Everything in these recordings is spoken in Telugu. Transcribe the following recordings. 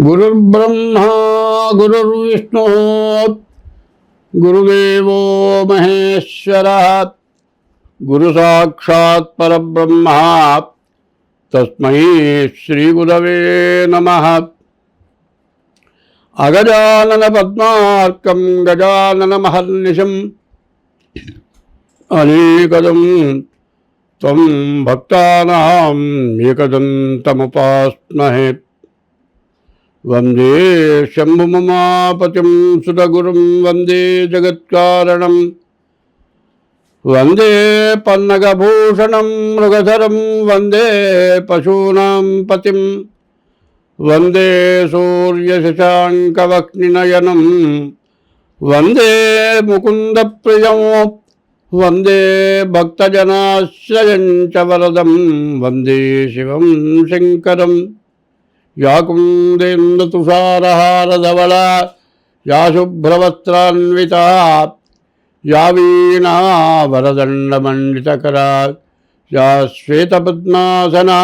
గురుర్బ్రహ్మా గురుర్విష్ణు గురుదేవో మహేశ్వర గురు సాక్షాత్ పరబ్రహ్మ తస్మై శ్రీ గురవే నమః. అగజానన పద్మార్కం గజానన మహర్నిశం అనేకదం త్వం భక్తానాం ఏకదంతముపాస్మహే. వందే శంభుమమాపతిం సుతగురుం వందే జగత్కారణం వందే పన్నగభూషణం మృగధరం వందే పశూనాం పతిం వందే సూర్యశశాంకవక్నినయనం వందే ముకుందప్రియం వందే భక్తజనాశ్రయం చ వరదం వందే శివం శంకరం. యా కుందేంద్రతుషారహారధవళా యా శుభ్రవస్త్రాన్వితా యా వీణా వరదండమండితకరా యా శ్వేతపద్మాసనా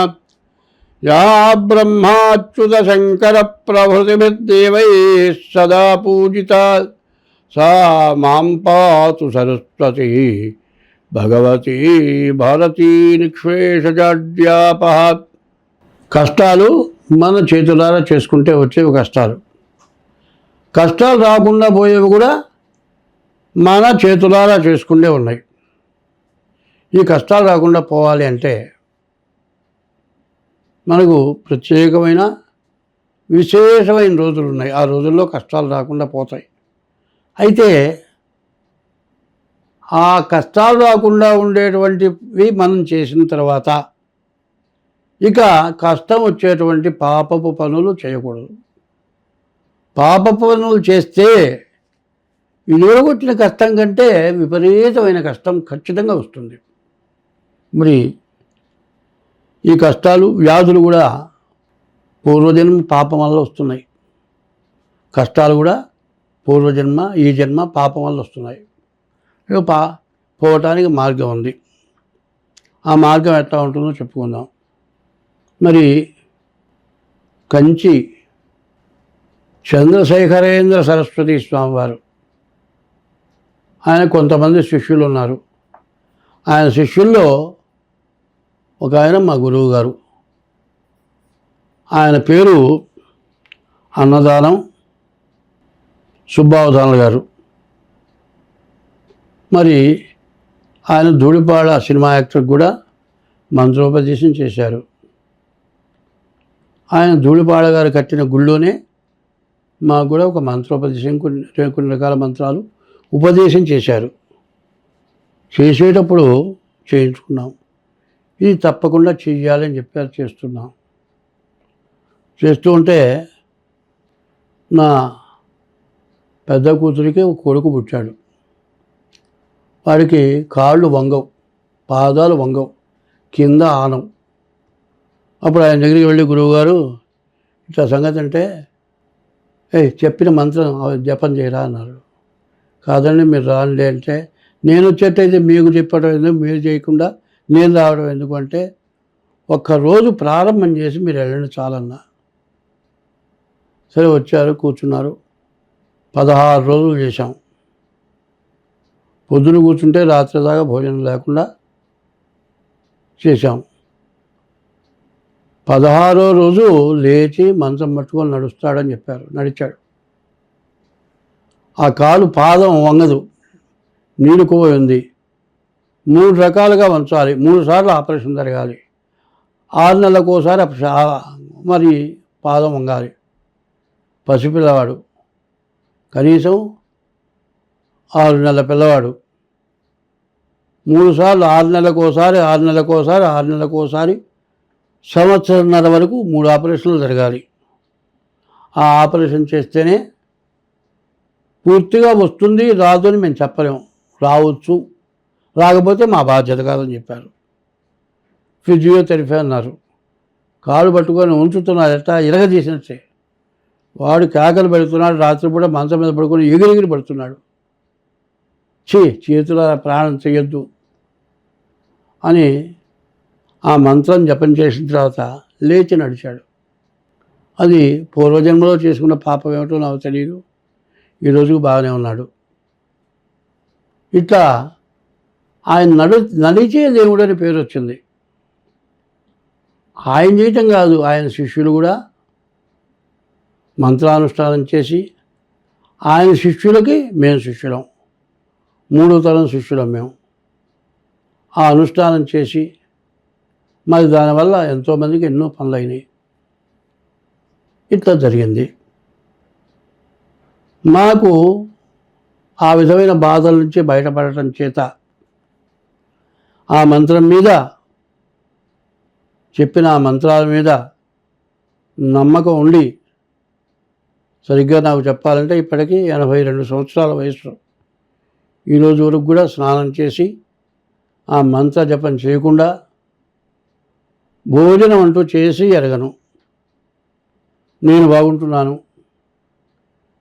యా బ్రహ్మాచ్యుతశంకరప్రభృతిభిర్దేవైः సదా పూజితా సా మాం పాతు సరస్వతి భగవతి భారతీ నిక్షేషజాడ్యాపహ. కష్టాలు మన చేతులారా చేసుకుంటే వచ్చేవి కష్టాలు రాకుండా పోయేవి కూడా మన చేతులారా చేసుకుంటే ఉన్నాయి. ఈ కష్టాలు రాకుండా పోవాలి అంటే మనకు ప్రత్యేకమైన విశేషమైన రోజులు ఉన్నాయి. ఆ రోజుల్లో కష్టాలు రాకుండా పోతాయి. అయితే ఆ కష్టాలు రాకుండా ఉండేటువంటివి మనం చేసిన తర్వాత ఇక కష్టం వచ్చేటువంటి పాపపు పనులు చేయకూడదు. పాపపు పనులు చేస్తే ఇదివరగొట్టిన కష్టం కంటే విపరీతమైన కష్టం ఖచ్చితంగా వస్తుంది. మరి ఈ కష్టాలు వ్యాధులు కూడా పూర్వజన్మ పాపం వల్ల వస్తున్నాయి. కష్టాలు కూడా పూర్వజన్మ ఈ జన్మ పాపం వల్ల వస్తున్నాయి. ఇక పోవటానికి మార్గం ఉంది. ఆ మార్గం ఎట్లా ఉంటుందో చెప్పుకుందాం. మరి కంచి చంద్రశేఖరేంద్ర సరస్వతి స్వామివారు, ఆయన కొంతమంది శిష్యులు ఉన్నారు. ఆయన శిష్యుల్లో ఒక ఆయన మా గురువు గారు. ఆయన పేరు అన్నదానం సుబ్బావధానులు గారు. మరి ఆయన ధూళిపాడ సినిమా యాక్టర్కి కూడా మంత్రోపదేశం చేశారు. ఆయన ధూళిపాడ గారు కట్టిన గుళ్ళోనే మాకు కూడా ఒక మంత్రోపదేశం కొన్ని రకాల మంత్రాలు ఉపదేశం చేశారు. చేసేటప్పుడు చేయించుకున్నాం. ఇది తప్పకుండా చెయ్యాలని చెప్పారు, చేస్తున్నాం. చేస్తూ ఉంటే నా పెద్ద కూతురికి ఒక కొడుకు పుట్టాడు. వాడికి కాళ్ళు వంగవు, పాదాలు వంగవు, కింద ఆనం. అప్పుడు ఆయన దగ్గరికి వెళ్ళి గురువుగారు ఇట్లా సంగతి అంటే, చెప్పిన మంత్రం జపం చేయరా అన్నారు. కాదండి మీరు రాండి అంటే, నేను వచ్చేటైతే మీకు చెప్పడం ఎందుకు, మీరు చేయకుండా నేను రావడం ఎందుకు అంటే, ఒక్కరోజు ప్రారంభం చేసి మీరు వెళ్ళండి చాలన్నా. సరే వచ్చారు, కూర్చున్నారు. 16 రోజులు చేశాం. పొద్దున కూర్చుంటే రాత్రి దాకా భోజనం లేకుండా చేశాం. 16వ రోజు లేచి మంచం పట్టుకొని నడుస్తాడని చెప్పారు. నడిచాడు. ఆ కాలు పాదం వంగదు, నీడుకుపోయి ఉంది. 3 రకాలుగా వంచాలి, 3 సార్లు ఆపరేషన్ జరగాలి. 6 నెలలకు ఒకసారి మరి పాదం వంగాలి. పసిపిల్లవాడు, కనీసం 6 నెలల పిల్లవాడు. 3 సార్లు 6 నెలలకు ఒకసారి, 6 నెలలకు ఒకసారి, 6 నెలలకు ఒకసారి, సంవత్సరంన్నర వరకు 3 ఆపరేషన్లు జరగాలి. ఆ ఆపరేషన్ చేస్తేనే పూర్తిగా వస్తుంది. రాదు అని మేము చెప్పలేము. రావచ్చు, రాకపోతే మా బాధ్యత కాదని చెప్పారు. ఫిజియోథెరపీ అన్నారు. కాలు పట్టుకొని ఉంచుతున్నారు, ఎట్లా ఇరగదీసినట్టే. వాడు కేకలు పెడుతున్నాడు. రాత్రి కూడా మంచం మీద పడుకొని ఎగిరెగిరి పడుతున్నాడు. చేతుల ప్రాణం చేయొద్దు అని ఆ మంత్రం జపం చేసిన తర్వాత లేచి నడిచాడు. అది పూర్వజన్మలో చేసుకున్న పాపం ఏమిటో నాకు తెలియదు, ఈరోజుకు బాగానే ఉన్నాడు. ఇట్లా ఆయన నడిచే దేవుడు అని పేరు వచ్చింది. ఆయన చేయటం కాదు, ఆయన శిష్యులు కూడా మంత్రానుష్ఠానం చేసి, ఆయన శిష్యులకి మేము శిష్యులం, 3వ తరం శిష్యులం మేము. ఆ అనుష్ఠానం చేసి మరి దానివల్ల ఎంతోమందికి ఎన్నో పనులు అయినాయి. ఇట్లా జరిగింది. మాకు ఆ విధమైన బాధల నుంచి బయటపడటం చేత ఆ మంత్రం మీద, చెప్పిన ఆ మంత్రాల మీద నమ్మకం ఉండి, సరిగ్గా నాకు చెప్పాలంటే ఇప్పటికీ 82 సంవత్సరాల వయసు, ఈరోజు వరకు కూడా స్నానం చేసి ఆ మంత్ర జపం చేయకుండా భోజనం అంటూ చేసి ఎరగను. నేను బాగుంటున్నాను,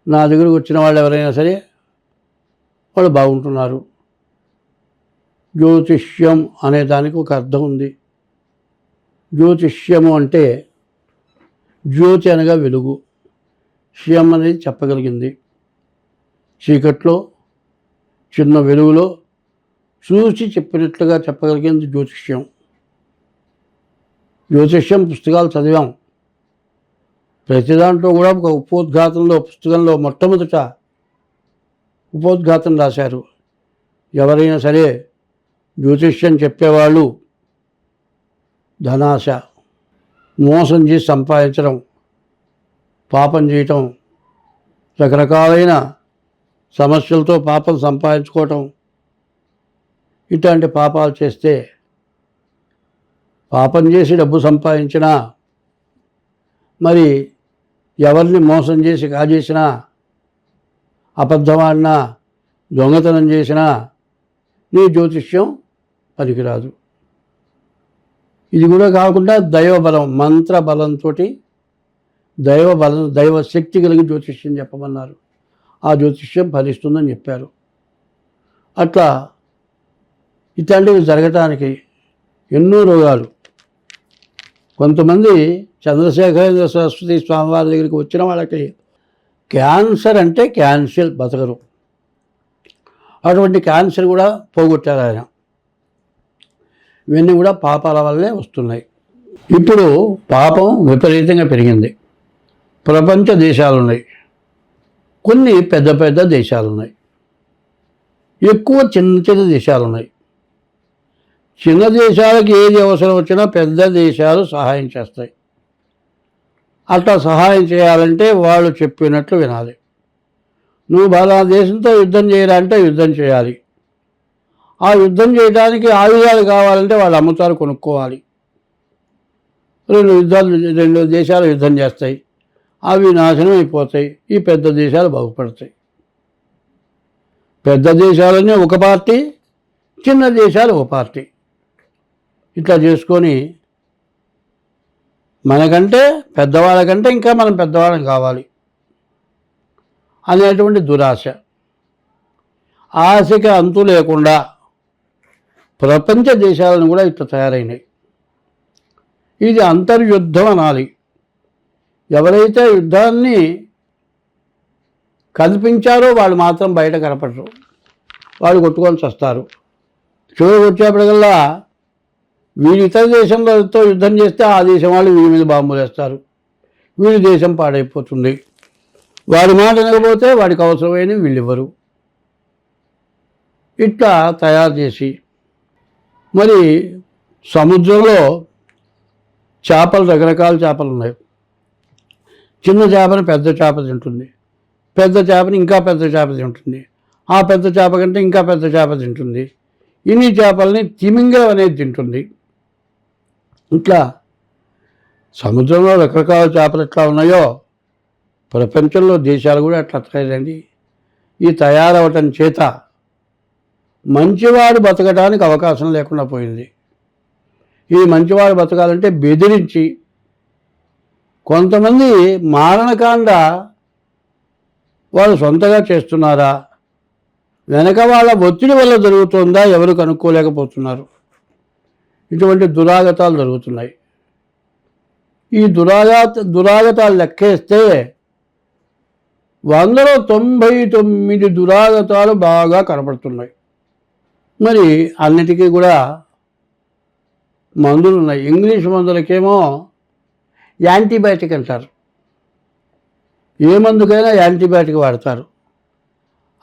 నా దగ్గరకు వచ్చిన వాళ్ళు ఎవరైనా సరే వాళ్ళు బాగుంటున్నారు. జ్యోతిష్యం అనే దానికి ఒక అర్థం ఉంది. జ్యోతిష్యము అంటే జ్యోతి అనగా వెలుగు, ష్యం అనేది చెప్పగలిగింది. చీకట్లో చిన్న వెలుగులో చూసి చెప్పినట్లుగా చెప్పగలిగింది జ్యోతిష్యం. జ్యోతిష్యం పుస్తకాలు చదివాం. ప్రతి దాంట్లో కూడా ఒక పుస్తకంలో మొట్టమొదట ఉపోద్ఘాతం రాశారు. ఎవరైనా సరే జ్యోతిష్యం చెప్పేవాళ్ళు ధనాశ, మోసం చేసి సంపాదించడం, పాపం చేయటం, రకరకాలైన సమస్యలతో పాపం సంపాదించుకోవటం, ఇట్లాంటి పాపాలు చేస్తే, పాపం చేసి డబ్బు సంపాదించినా, మరి ఎవరిని మోసం చేసి కాజేసినా, అబద్ధమాడినా, దొంగతనం చేసినా నీ జ్యోతిష్యం పనికిరాదు. ఇది కూడా కాకుండా దైవబలం, మంత్రబలంతో దైవశక్తి కలిగి జ్యోతిష్యం చెప్పమన్నారు. ఆ జ్యోతిష్యం ఫలిస్తుందని చెప్పారు. అట్లా ఇట్లాంటివి జరగటానికి ఎన్నో రోగాలు. కొంతమంది చంద్రశేఖరేంద్ర సరస్వతి స్వామివారి దగ్గరికి వచ్చిన వాళ్ళకి క్యాన్సర్ అంటే క్యాన్సర్ బతకరు. అటువంటి క్యాన్సర్ కూడా పోగొట్టారు ఆయన. ఇవన్నీ కూడా పాపాల వల్లే వస్తున్నాయి. ఇప్పుడు పాపం విపరీతంగా పెరిగింది. ప్రపంచ దేశాలు ఉన్నాయి, కొన్ని పెద్ద పెద్ద దేశాలు ఉన్నాయి, ఎక్కువ చిన్న చిన్న దేశాలు ఉన్నాయి. చిన్న దేశాలకు ఏది అవసరం వచ్చినా పెద్ద దేశాలు సహాయం చేస్తాయి. అట్లా సహాయం చేయాలంటే వాళ్ళు చెప్పినట్లు వినాలి. నువ్వు బలా దేశంతో యుద్ధం చేయాలంటే యుద్ధం చేయాలి. ఆ యుద్ధం చేయడానికి ఆయుధాలు కావాలంటే వాళ్ళు అమ్ముతారు, కొనుక్కోవాలి. రెండు దేశాలు యుద్ధం చేస్తాయి, అవి నాశనం అయిపోతాయి. ఈ పెద్ద దేశాలు బాగుపడతాయి. పెద్ద దేశాలన్నీ ఒక పార్టీ, చిన్న దేశాలు ఒక పార్టీ. ఇట్లా చేసుకొని మనకంటే పెద్దవాళ్ళకంటే ఇంకా మనం పెద్దవాళ్ళం కావాలి అనేటువంటి దురాశ, ఆశకి అంతు లేకుండా ప్రపంచ దేశాలను కూడా ఇట్లా తయారైనాయి. ఇది అంతర్యుద్ధం అనాలి. ఎవరైతే యుద్ధాన్ని కల్పించారో వాళ్ళు మాత్రం బయట కనపడరు, వాళ్ళు కొట్టుకొని చస్తారు. చివరికి వచ్చేప్పటికల్లా వీరి ఇతర దేశంతో యుద్ధం చేస్తే ఆ దేశం వాళ్ళు వీరి మీద బాంబులు వేస్తారు, వీరి దేశం పాడైపోతుంది. వాడి మాట వినకపోతే వాడికి అవసరమైనవి వీళ్ళు ఇవ్వరు. ఇట్లా తయారు చేసి, మరి సముద్రంలో చేపలు, రకరకాల చేపలు ఉన్నాయి. చిన్న చేపని పెద్ద చేప తింటుంది, పెద్ద చేపని ఇంకా పెద్ద చేప తింటుంది, ఆ పెద్ద చేప కంటే ఇంకా పెద్ద చేప తింటుంది. ఇన్ని చేపల్ని తిమింగలం అనేది తింటుంది. ఇట్లా సముద్రంలో రకరకాల చేపలు ఎట్లా ఉన్నాయో ప్రపంచంలో దేశాలు కూడా అట్లా తయారండి. ఈ తయారవటం చేత మంచివాడు బతకడానికి అవకాశం లేకుండా పోయింది. ఈ మంచివాడు బతకాలంటే బెదిరించి, కొంతమంది మారణకాండ వాళ్ళు సొంతగా చేస్తున్నారా, వెనక వాళ్ళ ఒత్తిడి వల్ల జరుగుతుందా, ఎవరు కనుక్కోలేకపోతున్నారు. ఇటువంటి దురాగతాలు జరుగుతున్నాయి. ఈ దురాగతాలు లెక్కేస్తే 100లో 99 దురాగతాలు బాగా కనపడుతున్నాయి. మరి అన్నిటికీ కూడా మందులు ఉన్నాయి. ఇంగ్లీష్ మందులకేమో యాంటీబయాటిక్ అంటారు. ఏ మందుకైనా యాంటీబయాటిక్ వాడతారు.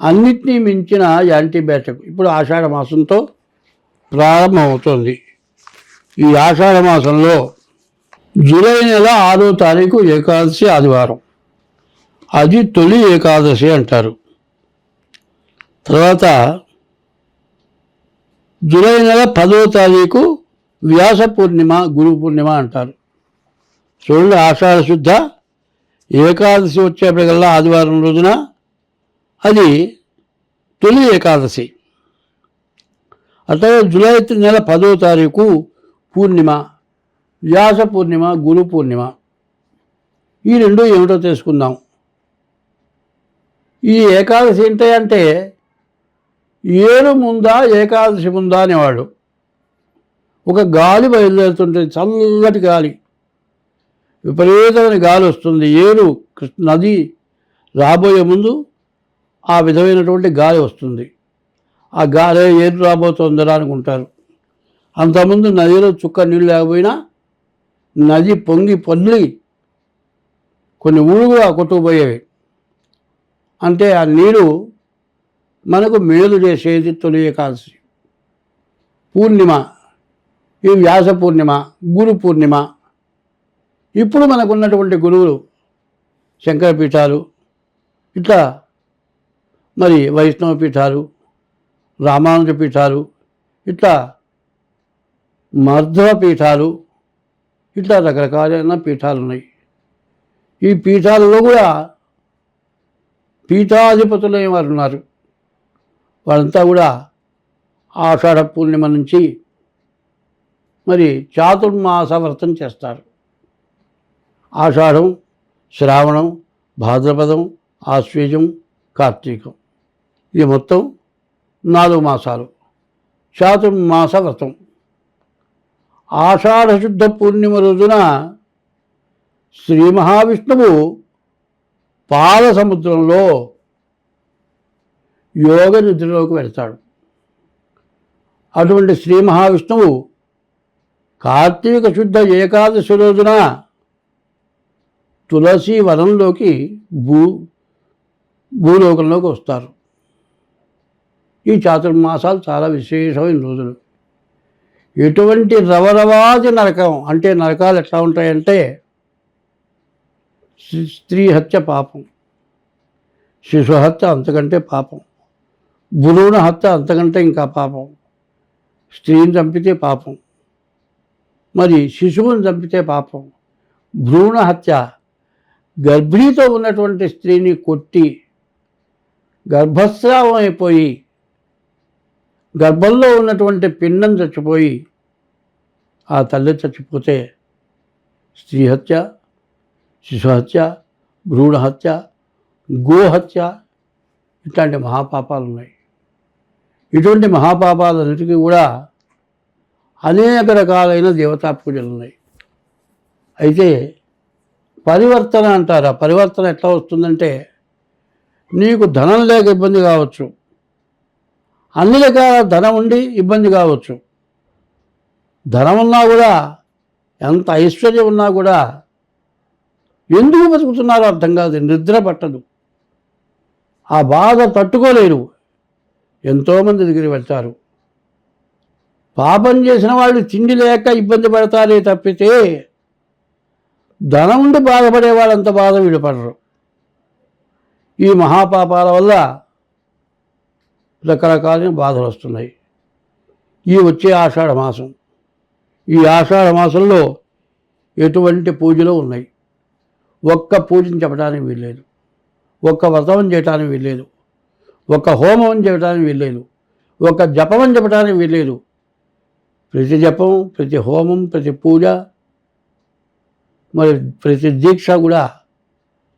అన్నిటినీ మించిన యాంటీబయాటిక్ ఇప్పుడు ఆషాఢ మాసంతో ప్రారంభమవుతుంది. ఈ ఆషాఢ మాసంలో జూలై నెల 6వ తారీఖు ఏకాదశి ఆదివారం. అది తొలి ఏకాదశి అంటారు. తర్వాత జూలై నెల 10వ తారీఖు వ్యాస పూర్ణిమ, గురు పూర్ణిమ అంటారు. చూడండి, ఆషాఢ శుద్ధ ఏకాదశి వచ్చేప్పటికల్లా ఆదివారం రోజున అది తొలి ఏకాదశి. అట్లాగే జూలై నెల 10వ తారీఖు పూర్ణిమ, వ్యాస పూర్ణిమ, గురు పూర్ణిమ. ఈ రెండు ఏమిటో తెలుసుకుందాం. ఈ ఏకాదశి ఏంటంటే ఏరు ముందా ఏకాదశి ముందా అనేవాడు. ఒక గాలి బయలుదేరుతుంటుంది, చల్లటి గాలి, విపరీతమైన గాలి వస్తుంది. ఏరు నది రాబోయే ముందు ఆ విధమైనటువంటి గాలి వస్తుంది. ఆ గాలి ఏరు రాబోతుందని అనుకుంటారు. అంతకుముందు నదిలో చుక్క నీళ్ళు లేకపోయినా నది పొంగి పొర్లి కొన్ని ఊరుగా కొట్టుకుపోయేవి. అంటే ఆ నీరు మనకు మేలు చేసేది తొలి ఏకాదశి. పూర్ణిమ, ఈ వ్యాస పూర్ణిమ, గురు పూర్ణిమ. ఇప్పుడు మనకున్నటువంటి గురువులు శంకర పీఠాలు, ఇట్లా మరి వైష్ణవ పీఠాలు, రామానుజ పీఠాలు, ఇట్లా మధ్వ పీఠాలు, ఇట్లా రకరకాలైన పీఠాలు ఉన్నాయి. ఈ పీఠాలలో కూడా పీఠాధిపతులైన వారు ఉన్నారు. వాళ్ళంతా కూడా ఆషాఢ పూర్ణిమ నుంచి మరి చాతుర్మాస వ్రతం చేస్తారు. ఆషాఢం, శ్రావణం, భాద్రపదం, ఆశ్వేజం, కార్తీకం, ఇది మొత్తం 4 మాసాలు చాతుర్మాస వ్రతం. ఆషాఢ శుద్ధ పూర్ణిమ రోజున శ్రీ మహావిష్ణువు పాల సముద్రంలో యోగ నిద్రలోకి వెళ్తాడు. అటువంటి శ్రీ మహావిష్ణువు కార్తీక శుద్ధ ఏకాదశి రోజున తులసి వనంలోకి భూలోకంలోకి వస్తారు. ఈ చాతుర్మాసాలు చాలా విశేషమైన రోజులు. ఎటువంటి రవరవాది నరకం అంటే నరకాలు ఎట్లా ఉంటాయంటే స్త్రీ హత్య పాపం, శిశు హత్య అంతకంటే పాపం, భ్రూణ హత్య అంతకంటే ఇంకా పాపం, స్త్రీని చంపితే పాపం, మరి శిశువుని చంపితే పాపం, భ్రూణ హత్య గర్భిణీతో ఉన్నటువంటి స్త్రీని కొట్టి గర్భస్రావం అయిపోయి గర్భంలో ఉన్నటువంటి పిండం చచ్చిపోయి ఆ తల్లి చచ్చిపోతే స్త్రీ హత్య, శిశు హత్య, భ్రూణ హత్య, గోహత్య, ఇట్లాంటి మహాపాపాలు ఉన్నాయి. ఇటువంటి మహాపాపాలన్నిటికీ కూడా అనేక రకాలైన దేవతా పూజలు ఉన్నాయి. అయితే పరివర్తన అంటారు. ఆ పరివర్తన ఎట్లా వస్తుందంటే నీకు ధనం లేక ఇబ్బంది కావచ్చు, అన్ని రకాల ధనం ఉండి ఇబ్బంది కావచ్చు. ధనం ఉన్నా కూడా, ఎంత ఐశ్వర్యం ఉన్నా కూడా ఎందుకు బతుకుతున్నారో అర్థం కాదు, నిద్ర పట్టదు, ఆ బాధ తట్టుకోలేరు. ఎంతోమంది దగ్గరికి వెళ్తారు. పాపం చేసిన వాళ్ళు తిండి లేక ఇబ్బంది పడతారే తప్పితే ధనం ఉండి బాధపడే వాళ్ళంత బాధ విడిపడరు. ఈ మహాపాపాల వల్ల రకరకాలైన బాధలు వస్తున్నాయి. ఈ వచ్చే ఆషాఢ మాసం, ఈ ఆషాఢ మాసంలో ఎటువంటి పూజలు ఉన్నాయి. ఒక్క పూజను చెప్పడానికి వీల్లేదు, ఒక్క వ్రతం చేయడానికి వీల్లేదు, ఒక్క హోమం చేయడానికి వీల్లేదు, ఒక్క జపం చెప్పడానికి వీల్లేదు. ప్రతి జపం, ప్రతి హోమం, ప్రతి పూజ, మరి ప్రతి దీక్ష కూడా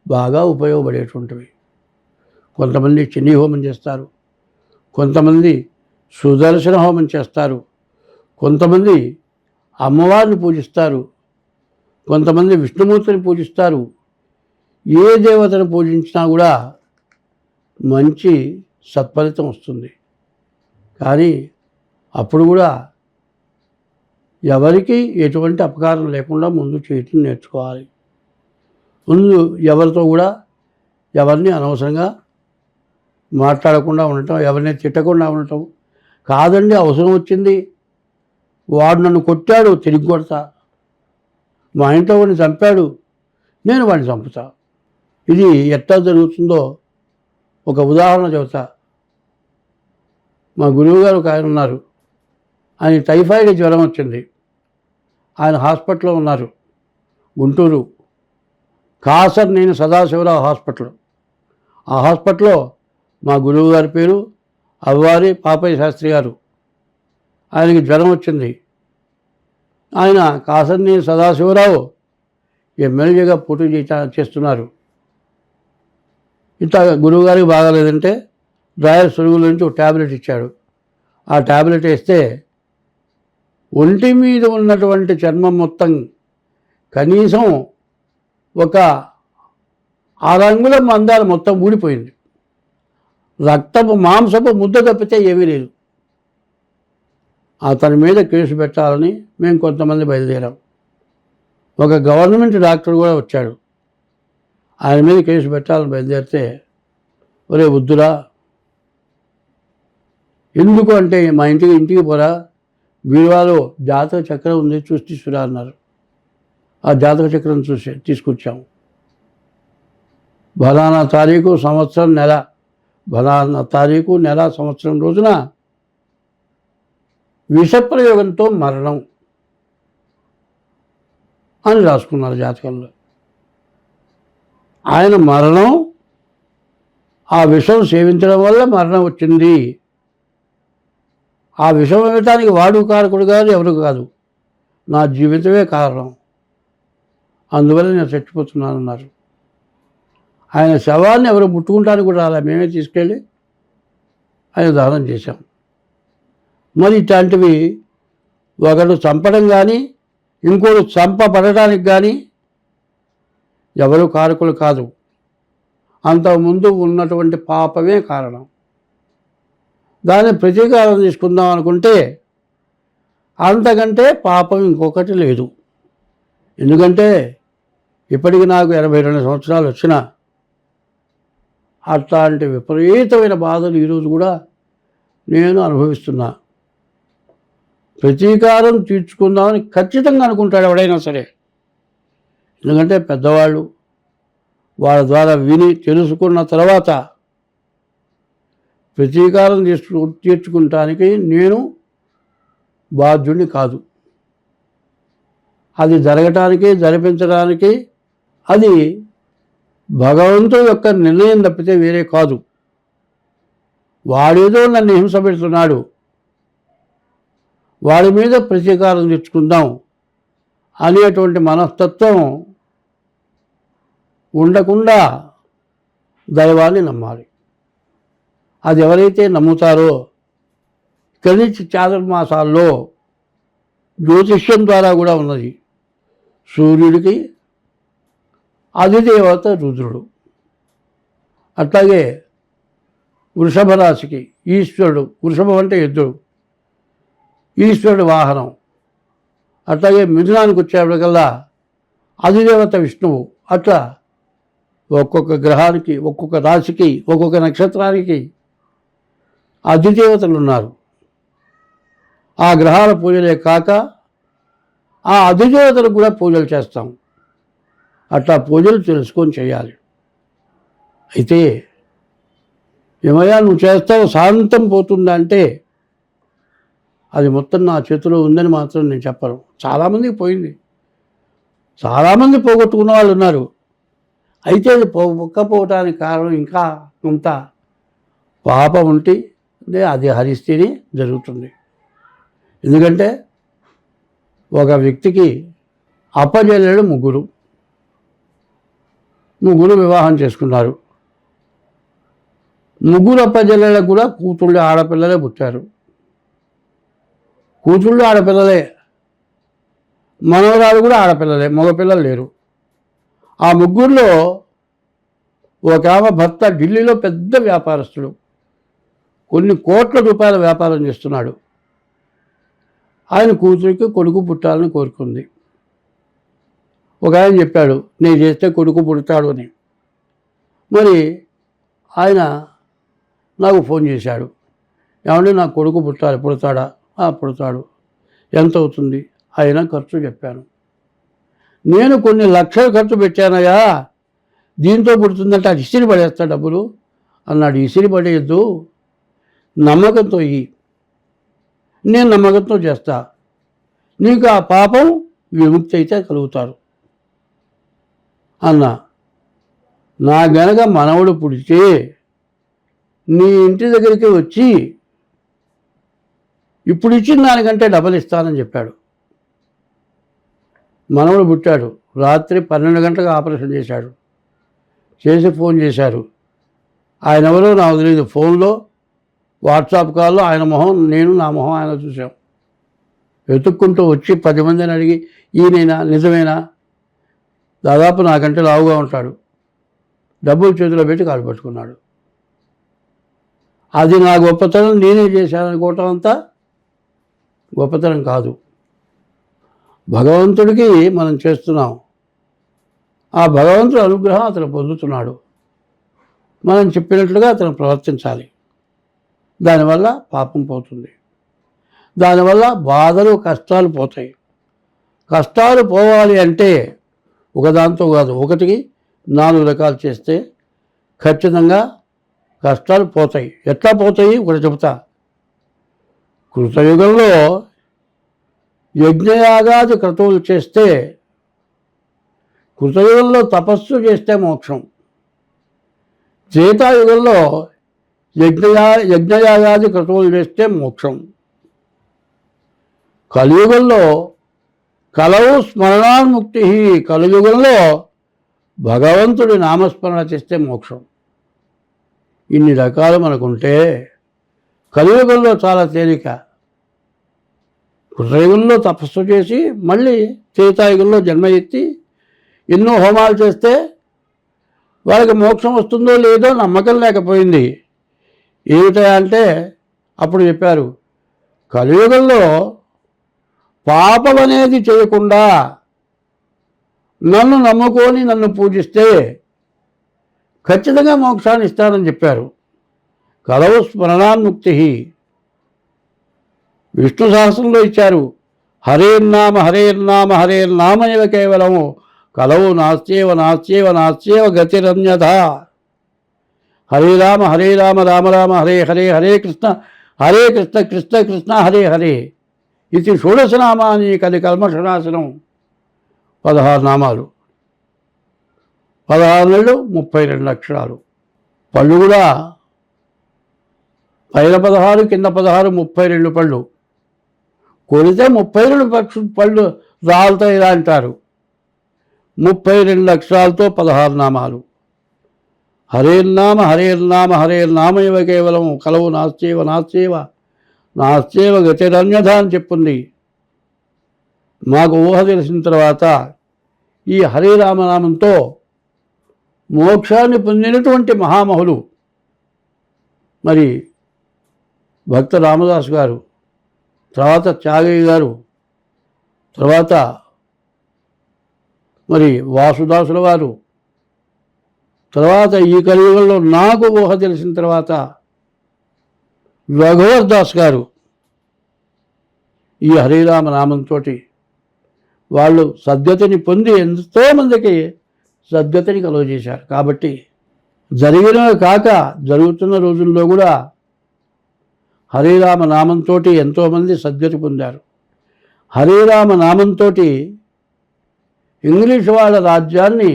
బాగా ఉపయోగపడేటువంటివి. కొంతమంది శని హోమం చేస్తారు, కొంతమంది సుదర్శన హోమం చేస్తారు, కొంతమంది అమ్మవారిని పూజిస్తారు, కొంతమంది విష్ణుమూర్తిని పూజిస్తారు. ఏ దేవతను పూజించినా కూడా మంచి సత్ఫలితం వస్తుంది. కానీ అప్పుడు కూడా ఎవరికి ఎటువంటి అపకారం లేకుండా ముందు చేయటం నేర్చుకోవాలి. ముందు ఎవరితో కూడా ఎవరిని అనవసరంగా మాట్లాడకుండా ఉండటం, ఎవరిని తిట్టకుండా ఉండటం కాదండి. అవసరం వచ్చింది, వాడు నన్ను కొట్టాడు, తిరిగి కొడతా. మా ఇంట్లో వాడిని చంపాడు, నేను వాడిని చంపుతా. ఇది ఎట్లా జరుగుతుందో ఒక ఉదాహరణ చెబుతా. మా గురువుగారు ఒక ఆయన ఉన్నారు. ఆయన టైఫాయిడ్ జ్వరం వచ్చింది. ఆయన హాస్పిటల్లో ఉన్నారు, గుంటూరు కాసర్నేని సదాశివరావు హాస్పిటల్. ఆ హాస్పిటల్లో మా గురువు గారి పేరు అవ్వారి పాపయ్య శాస్త్రి గారు. ఆయనకి జ్వరం వచ్చింది. ఆయన కాసర్నేని సదాశివరావు ఎమ్మెల్యేగా పోటీ చేస్తున్నారు. ఇంత గురువుగారికి బాగాలేదంటే డ్రాయర్ సురుగుల నుంచి ఒక ట్యాబ్లెట్ ఇచ్చాడు. ఆ ట్యాబ్లెట్ వేస్తే ఒంటి మీద ఉన్నటువంటి చర్మం మొత్తం కనీసం ఒక 6 అంగుళం మందాలు మొత్తం ఊడిపోయింది. రక్తపు మాంసపు ముద్ద తప్పితే ఏమీ లేదు. అతని మీద కేసు పెట్టాలని మేము కొంతమంది బయలుదేరాం. ఒక గవర్నమెంట్ డాక్టర్ కూడా వచ్చాడు. ఆయన మీద కేసు పెట్టాలని బయలుదేరితే, ఒరే వద్దురా, ఎందుకు అంటే మా ఇంటికి పోరా, బీరువాలో జాతక చక్రం ఉంది, చూసి తీసుకురా అన్నారు. ఆ జాతక చక్రం తీసుకొచ్చాము. ఫలానా తారీఖు సంవత్సరం నెల, ఫలానా తారీఖు నెల సంవత్సరం రోజున విషప్రయోగంతో మరణం అని రాసుకున్నారు జాతకంలో. ఆయన మరణం ఆ విషం సేవించడం వల్ల మరణం వచ్చింది. ఆ విషం ఇవ్వటానికి వాడు కారకుడు కాదు, ఎవరు కాదు, నా జీవితమే కారణం, అందువల్ల నేను చచ్చిపోతున్నానన్నారు. ఆయన శవాన్ని ఎవరు ముట్టుకుంటానికి కూడా అలా మేమే తీసుకెళ్ళి ఆయన దానం చేశాం. మరి ఇట్లాంటివి ఒకడు చంపడం కానీ ఇంకోడు చంపబడటానికి కానీ ఎవరు కారకులు కాదు, అంతకుముందు ఉన్నటువంటి పాపమే కారణం. దాన్ని ప్రతీకారం తీసుకుందాం అనుకుంటే అంతకంటే పాపం ఇంకొకటి లేదు. ఎందుకంటే ఇప్పటికి నాకు 82 సంవత్సరాలు వచ్చినా అట్లాంటి విపరీతమైన బాధలు ఈరోజు కూడా నేను అనుభవిస్తున్నా. ప్రతీకారం తీర్చుకుందామని ఖచ్చితంగా అనుకుంటాడు ఎవడైనా సరే. ఎందుకంటే పెద్దవాళ్ళు వాళ్ళ ద్వారా విని తెలుసుకున్న తర్వాత ప్రతీకారం తీర్చుకుంటానికి నేను బాధ్యుడిని కాదు. అది జరగటానికి, జరిపించడానికి అది భగవంతుడి యొక్క నిర్ణయం తప్పితే వేరే కాదు. వాడేదో నన్ను హింస పెడుతున్నాడు, వాడి మీద ప్రతీకారం తెచ్చుకుందాం అనేటువంటి మనస్తత్వం ఉండకుండా దైవాన్ని నమ్మాలి. అది ఎవరైతే నమ్ముతారో, ఇక్కడి నుంచి చాతుర్మాసాల్లో జ్యోతిష్యం ద్వారా కూడా ఉన్నది. సూర్యుడికి అధిదేవత రుద్రుడు, అట్లాగే వృషభ రాశికి ఈశ్వరుడు, వృషభం అంటే ఎద్దుడు, ఈశ్వరుడు వాహనం. అట్లాగే మిథునానికి వచ్చేప్పటికల్లా అధిదేవత విష్ణువు. అట్లా ఒక్కొక్క గ్రహానికి, ఒక్కొక్క రాశికి, ఒక్కొక్క నక్షత్రానికి అధిదేవతలు ఉన్నారు. ఆ గ్రహాల పూజలే కాక ఆ అధిదేవతలకు కూడా పూజలు చేస్తాం. అట్లా పూజలు తెలుసుకొని చేయాలి. అయితే ఏమయ్యా నువ్వు చేస్తావు శాంతం పోతుందంటే అది మొత్తం నా చేతిలో ఉందని మాత్రం నేను చెప్పను. చాలామందికి పోయింది, చాలామంది పోగొట్టుకున్న వాళ్ళు ఉన్నారు. అయితే అది పోకపోవటానికి కారణం ఇంకా కొంత పాపం ఉంటే అది హరిస్తేనే జరుగుతుంది. ఎందుకంటే ఒక వ్యక్తికి అప్పజెల్లెడు ముగ్గురు వివాహం చేసుకున్నారు. ముగ్గురు అప్పజెల్లెళ్ళకు కూడా కూతుళ్ళు ఆడపిల్లలే పుట్టారు. కూతుళ్ళు ఆడపిల్లలే. మనవరాలు కూడా ఆడపిల్లలే, మగపిల్లలు లేరు. ఆ ముగ్గురులో ఒక ఆమె భర్త ఢిల్లీలో పెద్ద వ్యాపారస్తుడు, కొన్ని కోట్ల రూపాయల వ్యాపారం చేస్తున్నాడు. ఆయన కూతురికి కొడుకు పుట్టాలని కోరుకుంది. ఒక ఆయన చెప్పాడు, నేను చేస్తే కొడుకు పుడతాడు అని. మరి ఆయన నాకు ఫోన్ చేశాడు, ఏమంటే నాకు కొడుకు పుడతాడా? పుడతాడు. ఎంత అవుతుంది? అయినా ఖర్చు చెప్పాను. నేను కొన్ని లక్షలు ఖర్చు పెట్టానయ్యా, దీంతో పుడుతుందంటే అది ఇసిరి పడేస్తా డబ్బులు అన్నాడు. ఇసిరి పడేయద్దు, నమ్మకంతో ఇయ్యి, నేను నమ్మకంతో చేస్తా, నీకు ఆ పాపం విముక్తి అయితే కలుగుతారు అన్నా. నా గనక మనవడు పుడితే నీ ఇంటి దగ్గరికి వచ్చి ఇప్పుడు ఇచ్చిన దానికంటే డబల్ ఇస్తానని చెప్పాడు. మనవడు పుట్టాడు. రాత్రి 12 గంటలకు ఆపరేషన్ చేశాడు. చేసి ఫోన్ చేశారు. ఆయన ఎవరో నాకు తెలియదు. ఫోన్లో వాట్సాప్ కాల్లో ఆయన మొహం నేను, నా మొహం ఆయన చూసాం. వెతుక్కుంటూ వచ్చి 10 మందిని అడిగి, ఈయనైనా నిజమేనా? దాదాపు నాకంటే లావుగా ఉంటాడు. డబ్బులు చేతిలో పెట్టి కాలు పట్టుకున్నాడు. అది నా గొప్పతనం, నేనే చేశాననుకోవటం అంతా గొప్పతనం కాదు. భగవంతుడికి మనం చేస్తున్నాం, ఆ భగవంతుడి అనుగ్రహం అతను పొందుతున్నాడు. మనం చెప్పినట్లుగా అతను ప్రవర్తించాలి. దానివల్ల పాపం పోతుంది, దానివల్ల బాధలు కష్టాలు పోతాయి. కష్టాలు పోవాలి అంటే ఒకదాంతో కాదు, 1కి 4 రకాలు చేస్తే ఖచ్చితంగా కష్టాలు పోతాయి. ఎట్లా పోతాయి ఒకటి చెబుతా. కృతయుగంలో యజ్ఞయాగాది క్రతువులు చేస్తే, కృతయుగంలో తపస్సు చేస్తే మోక్షం. త్రేతాయుగంలో యజ్ఞయాగాది క్రతువులు చేస్తే మోక్షం. కలియుగంలో కలవు స్మరణాన్ముక్తి, కలియుగంలో భగవంతుడి నామస్మరణ చేస్తే మోక్షం. ఇన్ని రకాలు మనకుంటే కలియుగంలో చాలా తేలిక. కృతయుగంలో తపస్సు చేసి మళ్ళీ త్రేతాయుగంలో జన్మ ఎత్తి ఎన్నో హోమాలు చేస్తే వాళ్ళకి మోక్షం వస్తుందో లేదో నమ్మకం లేకపోయింది. ఏమిటా అంటే అప్పుడు చెప్పారు, కలియుగంలో పాపం అనేది చేయకుండా నన్ను నమ్ముకొని నన్ను పూజిస్తే ఖచ్చితంగా మోక్షాన్ని ఇస్తానని చెప్పారు. కలవు స్మరణాన్ముక్తి. విష్ణు సహస్రంలో ఇచ్చారు, హరేర్నామ హరేర్నామ హరేర్నామ ఇవ కేవలము కలవు నాస్త్యేవ నాస్త్యేవ నాస్త్యేవ గతిరన్యథ. హరే రామ రామ రామ హరే హరే హరే కృష్ణ కృష్ణ కృష్ణ హరే హరే. ఇది షోడశనామాని కలి కల్మషనాశనం. 16 నామాలు, 16 నెలలు, 32 అక్షరాలు. పళ్ళు కూడా పైన 16 కింద 16, 32 పళ్ళు. కొడితే 32 పళ్ళు రాలుతాయి అంటారు. 32 అక్షరాలతో 16 నామాలు. హరేర్నామ హరేర్నామ హరేర్నామ ఇవ కేవలం కలవు నాస్త్యేవ నాస్త్యేవ నాస్త్యేవ గతిరన్యథ అని చెప్పుంది. మాకు ఊహ తెలిసిన తర్వాత ఈ హరే రామనామంతో మోక్షాన్ని పొందినటువంటి మహామహులు మరి భక్త రామదాసు గారు, తర్వాత త్యాగయ్య గారు, తర్వాత మరి వాసుదాసుల వారు, తర్వాత ఈ కలియుగంలో నాకు ఊహ తెలిసిన తర్వాత రఘువర్ దాస్ గారు ఈ హరిరామ నామంతో వాళ్ళు సద్గతిని పొంది ఎంతోమందికి సద్గతిని కలుగజేశారు. కాబట్టి జరిగినవి కాక జరుగుతున్న రోజుల్లో కూడా హరిరామ నామంతో ఎంతోమంది సద్గతి పొందారు. హరిరామ నామంతో ఇంగ్లీష్ వాళ్ళ రాజ్యాన్ని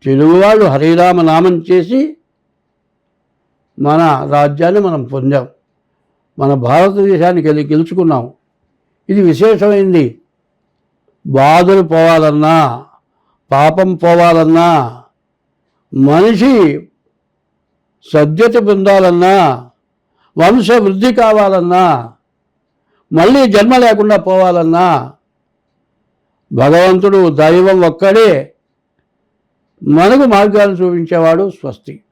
తెలుగు వాళ్ళు హరిరామ నామం చేసి మన రాజ్యాన్ని మనం పొందాం, మన భారతదేశానికి గెలుచుకున్నాం. ఇది విశేషమైంది. బాధలు పోవాలన్నా, పాపం పోవాలన్నా, మనిషి సద్గతి పొందాలన్నా, వంశ వృద్ధి కావాలన్నా, మళ్ళీ జన్మ లేకుండా పోవాలన్నా భగవంతుడు దైవం ఒక్కడే మనకు మార్గాలు చూపించేవాడు. స్వస్తి.